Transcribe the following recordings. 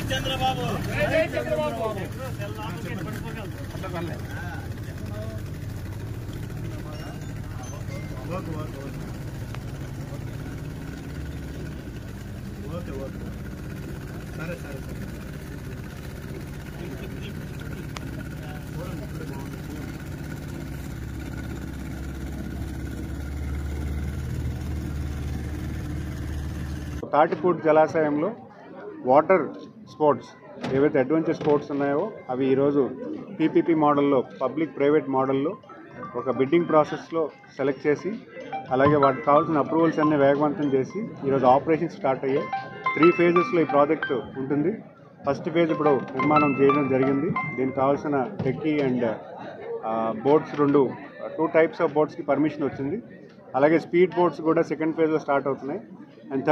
చంద్రబాబు సరే సరే Tatipudi జలాశయంలో water sports ఏవైతే అడ్వెంచర్ స్పోర్ట్స్ ఉన్నాయో అవి ఈరోజు పీపీపీ మోడల్లో పబ్లిక్ ప్రైవేట్ మోడల్లో ఒక బిడ్డింగ్ ప్రాసెస్లో సెలెక్ట్ చేసి అలాగే వాటికి కావాల్సిన అప్రూవల్స్ అన్నీ వేగవంతం చేసి ఈరోజు ఆపరేషన్ స్టార్ట్ అయ్యాయి. 3 phases ఈ ప్రాజెక్టు ఉంటుంది. ఫస్ట్ ఫేజ్ ఇప్పుడు నిర్మాణం చేయడం జరిగింది. దీనికి కావాల్సిన టెక్కీ అండ్ బోట్స్ 2 types ఆఫ్ బోట్స్కి పర్మిషన్ వచ్చింది. అలాగే స్పీడ్ బోట్స్ కూడా సెకండ్ ఫేజ్లో స్టార్ట్ అవుతున్నాయి. అండ్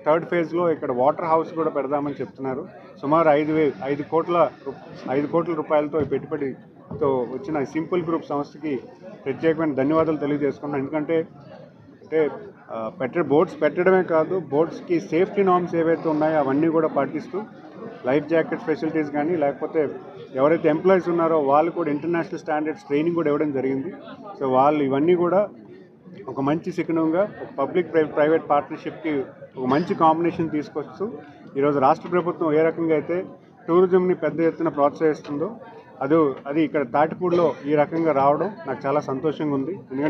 థర్డ్ ఫేజ్లో ఇక్కడ వాటర్ హౌస్ కూడా పెడదామని చెప్తున్నారు. సుమారు 5 కోట్ల రూపాయలతో ఈ పెట్టుబడితో వచ్చిన సింపుల్ గ్రూప్ సంస్థకి ప్రత్యేకమైన ధన్యవాదాలు తెలియజేసుకున్నాను. ఎందుకంటే బోట్స్ పెట్టడమే కాదు, బోట్స్కి సేఫ్టీ నార్మ్స్ ఏవైతే ఉన్నాయో అవన్నీ కూడా పాటిస్తూ లైఫ్ జాకెట్ ఫెసిలిటీస్ కానీ లేకపోతే ఎవరైతే ఎంప్లాయీస్ ఉన్నారో వాళ్ళు కూడా ఇంటర్నేషనల్ స్టాండర్డ్స్ ట్రైనింగ్ కూడా ఇవ్వడం జరిగింది. సో వాళ్ళు ఇవన్నీ కూడా ఒక మంచి శిఖనంగా ఒక పబ్లిక్ ప్రైవేట్ పార్ట్నర్షిప్కి ఒక మంచి కాంబినేషన్ తీసుకొస్తూ ఈరోజు రాష్ట్ర ప్రభుత్వం ఏ రకంగా అయితే టూరిజంని పెద్ద ఎత్తున ప్రోత్సహిస్తుందో అది ఇక్కడ తాటిపూడిలో ఈ రకంగా రావడం నాకు చాలా సంతోషంగా ఉంది. ఎందుకంటే